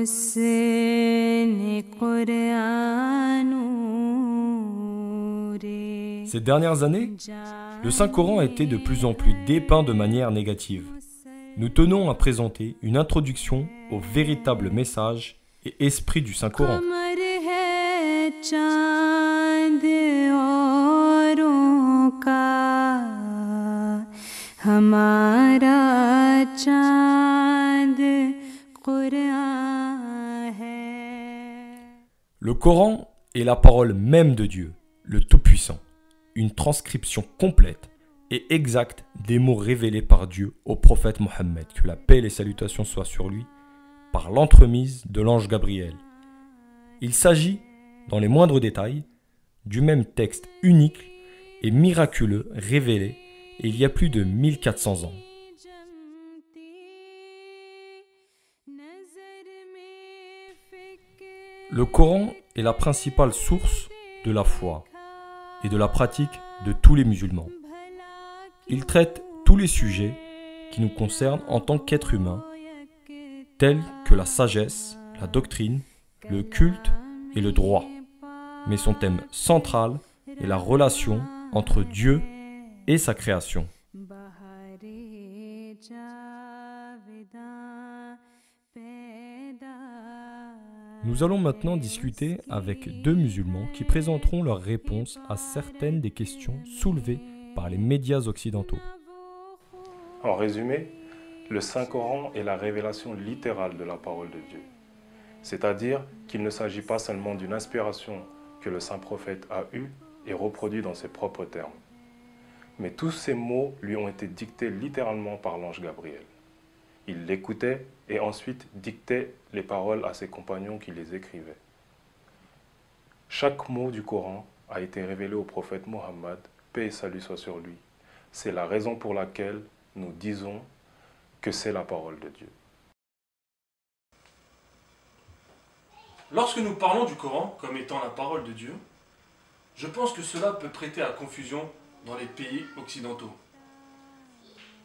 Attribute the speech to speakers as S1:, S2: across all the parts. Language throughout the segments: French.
S1: Ces dernières années, le Saint-Coran a été de plus en plus dépeint de manière négative. Nous tenons à présenter une introduction au véritable message et esprit du Saint-Coran. Le Coran est la parole même de Dieu, le Tout-Puissant, une transcription complète et exacte des mots révélés par Dieu au prophète Mohammed, que la paix et les salutations soient sur lui, par l'entremise de l'ange Gabriel. Il s'agit, dans les moindres détails, du même texte unique et miraculeux révélé il y a plus de 1400 ans. Le Coran est la principale source de la foi et de la pratique de tous les musulmans. Il traite tous les sujets qui nous concernent en tant qu'êtres humains, tels que la sagesse, la doctrine, le culte et le droit. Mais son thème central est la relation entre Dieu et sa création. Nous allons maintenant discuter avec deux musulmans qui présenteront leurs réponses à certaines des questions soulevées par les médias occidentaux.
S2: En résumé, le Saint-Coran est la révélation littérale de la parole de Dieu. C'est-à-dire qu'il ne s'agit pas seulement d'une inspiration que le saint prophète a eue et reproduit dans ses propres termes. Mais tous ces mots lui ont été dictés littéralement par l'ange Gabriel. Il l'écoutait et ensuite dictait les paroles à ses compagnons qui les écrivaient. Chaque mot du Coran a été révélé au prophète Mohammed, paix et salut soit sur lui. C'est la raison pour laquelle nous disons que c'est la parole de Dieu.
S3: Lorsque nous parlons du Coran comme étant la parole de Dieu, je pense que cela peut prêter à confusion dans les pays occidentaux.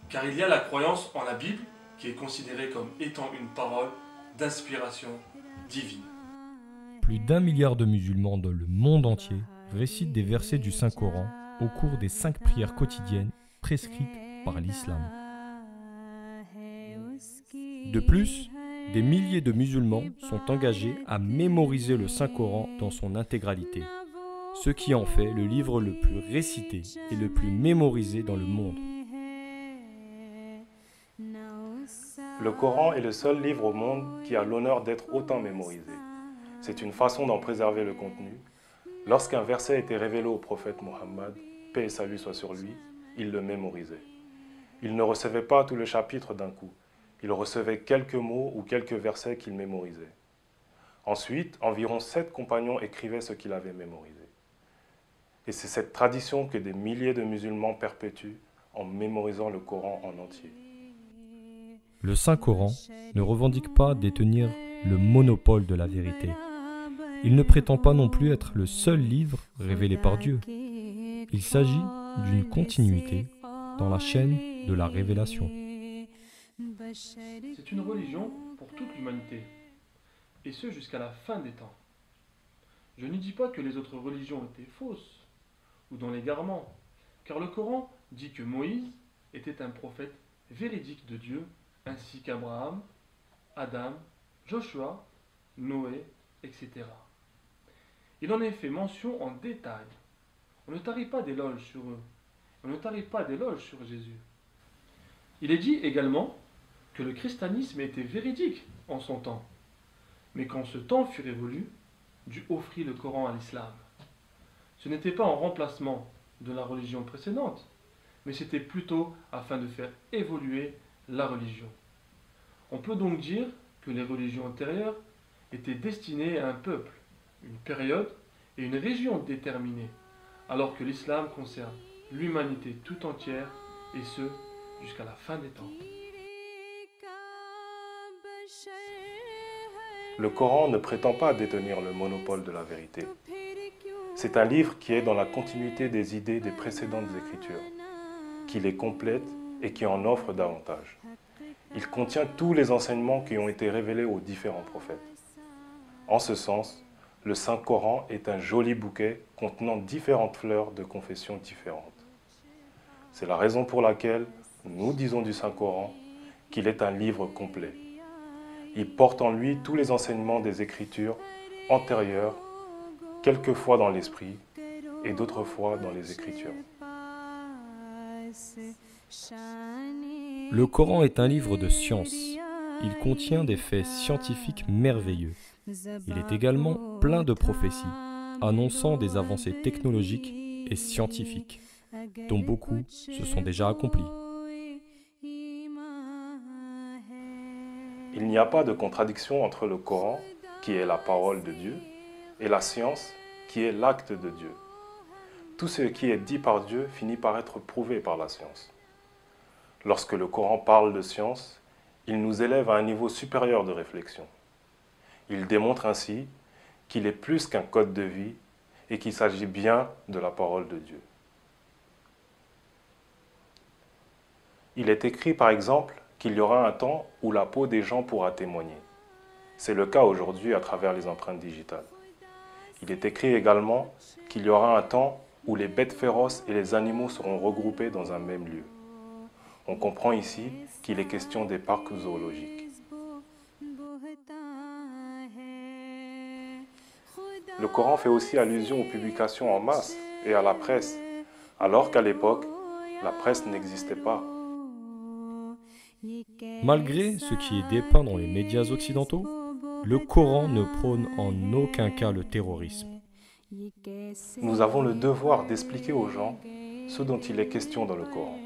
S3: Car il y a la croyance en la Bible qui est considérée comme étant une parole d'inspiration divine.
S1: Plus d'1 milliard de musulmans dans le monde entier récitent des versets du Saint-Coran au cours des 5 prières quotidiennes prescrites par l'islam. De plus, des milliers de musulmans sont engagés à mémoriser le Saint-Coran dans son intégralité, ce qui en fait le livre le plus récité et le plus mémorisé dans le monde.
S2: Le Coran est le seul livre au monde qui a l'honneur d'être autant mémorisé. C'est une façon d'en préserver le contenu. Lorsqu'un verset était révélé au prophète Mohammed, paix et salut soit sur lui, il le mémorisait. Il ne recevait pas tout le chapitre d'un coup. Il recevait quelques mots ou quelques versets qu'il mémorisait. Ensuite, environ 7 compagnons écrivaient ce qu'il avait mémorisé. Et c'est cette tradition que des milliers de musulmans perpétuent en mémorisant le Coran en entier.
S1: Le Saint-Coran ne revendique pas détenir le monopole de la vérité. Il ne prétend pas non plus être le seul livre révélé par Dieu. Il s'agit d'une continuité dans la chaîne de la révélation.
S3: C'est une religion pour toute l'humanité, et ce jusqu'à la fin des temps. Je ne dis pas que les autres religions étaient fausses ou dans l'égarement, car le Coran dit que Moïse était un prophète véridique de Dieu, ainsi qu'Abraham, Adam, Joshua, Noé, etc. Il en est fait mention en détail. On ne tarit pas d'éloges sur eux, on ne tarit pas d'éloges sur Jésus. Il est dit également que le christianisme était véridique en son temps, mais quand ce temps fut révolu, Dieu offrit le Coran à l'islam. Ce n'était pas en remplacement de la religion précédente, mais c'était plutôt afin de faire évoluer la religion. On peut donc dire que les religions antérieures étaient destinées à un peuple, une période et une région déterminée, alors que l'islam concerne l'humanité tout entière, et ce, jusqu'à la fin des temps.
S2: Le Coran ne prétend pas détenir le monopole de la vérité. C'est un livre qui est dans la continuité des idées des précédentes écritures, qui les complète et qui en offre davantage. Il contient tous les enseignements qui ont été révélés aux différents prophètes. En ce sens, le Saint-Coran est un joli bouquet contenant différentes fleurs de confessions différentes. C'est la raison pour laquelle nous disons du Saint-Coran qu'il est un livre complet. Il porte en lui tous les enseignements des Écritures antérieures, quelquefois dans l'esprit et d'autres fois dans les Écritures.
S1: Le Coran est un livre de science. Il contient des faits scientifiques merveilleux. Il est également plein de prophéties, annonçant des avancées technologiques et scientifiques, dont beaucoup se sont déjà accomplis.
S2: Il n'y a pas de contradiction entre le Coran, qui est la parole de Dieu, et la science, qui est l'acte de Dieu. Tout ce qui est dit par Dieu finit par être prouvé par la science. Lorsque le Coran parle de science, il nous élève à un niveau supérieur de réflexion. Il démontre ainsi qu'il est plus qu'un code de vie et qu'il s'agit bien de la parole de Dieu. Il est écrit par exemple qu'il y aura un temps où la peau des gens pourra témoigner. C'est le cas aujourd'hui à travers les empreintes digitales. Il est écrit également qu'il y aura un temps où les bêtes féroces et les animaux seront regroupés dans un même lieu. On comprend ici qu'il est question des parcs zoologiques. Le Coran fait aussi allusion aux publications en masse et à la presse, alors qu'à l'époque, la presse n'existait pas.
S1: Malgré ce qui est dépeint dans les médias occidentaux, le Coran ne prône en aucun cas le terrorisme.
S2: Nous avons le devoir d'expliquer aux gens ce dont il est question dans le Coran,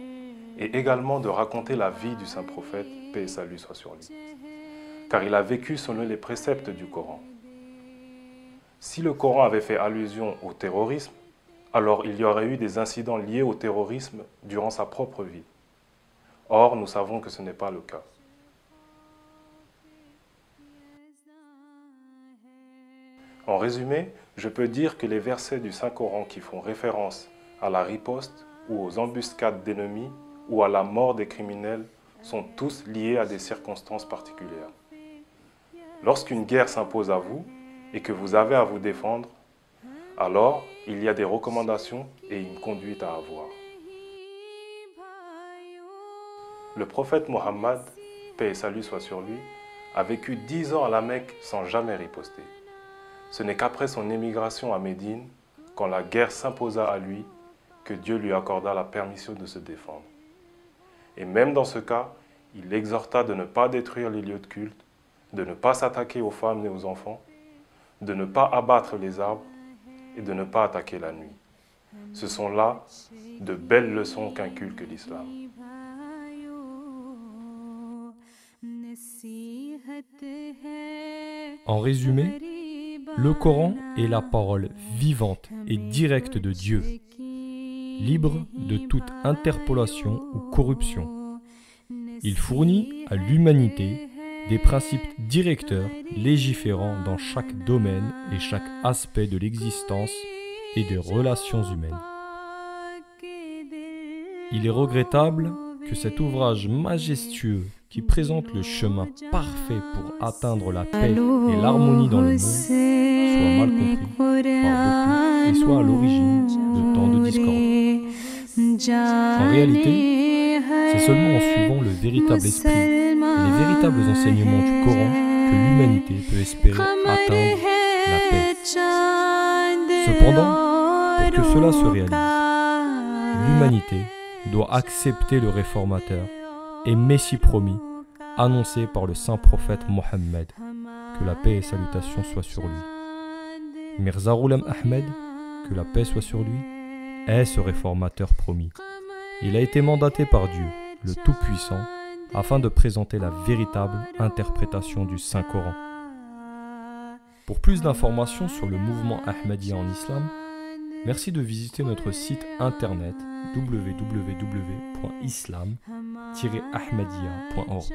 S2: et également de raconter la vie du saint prophète, paix et salut soit sur lui, car il a vécu selon les préceptes du Coran. Si le Coran avait fait allusion au terrorisme, alors il y aurait eu des incidents liés au terrorisme durant sa propre vie. Or, nous savons que ce n'est pas le cas. En résumé, je peux dire que les versets du Saint-Coran qui font référence à la riposte ou aux embuscades d'ennemis ou à la mort des criminels sont tous liés à des circonstances particulières. Lorsqu'une guerre s'impose à vous et que vous avez à vous défendre, alors il y a des recommandations et une conduite à avoir. Le prophète Mohammed, paix et salut soit sur lui, a vécu 10 ans à la Mecque sans jamais riposter. Ce n'est qu'après son émigration à Médine, quand la guerre s'imposa à lui, que Dieu lui accorda la permission de se défendre. Et même dans ce cas, il exhorta de ne pas détruire les lieux de culte, de ne pas s'attaquer aux femmes et aux enfants, de ne pas abattre les arbres et de ne pas attaquer la nuit. Ce sont là de belles leçons qu'inculque l'islam.
S1: En résumé, le Coran est la parole vivante et directe de Dieu, libre de toute interpolation ou corruption. Il fournit à l'humanité des principes directeurs légiférant dans chaque domaine et chaque aspect de l'existence et des relations humaines. Il est regrettable que cet ouvrage majestueux qui présente le chemin parfait pour atteindre la paix et l'harmonie dans le monde soit mal compris par beaucoup et soit à l'origine de tant de discorde. En réalité, c'est seulement en suivant le véritable esprit et les véritables enseignements du Coran que l'humanité peut espérer atteindre la paix. Cependant, pour que cela se réalise, l'humanité doit accepter le réformateur et Messie promis, annoncé par le saint prophète Mohammed, que la paix et salutations soient sur lui. Mirza Ghulam Ahmed, que la paix soit sur lui, est ce réformateur promis. Il a été mandaté par Dieu, le Tout-Puissant, afin de présenter la véritable interprétation du Saint-Coran. Pour plus d'informations sur le mouvement Ahmadiyya en islam, merci de visiter notre site internet www.islam-ahmadiyya.org.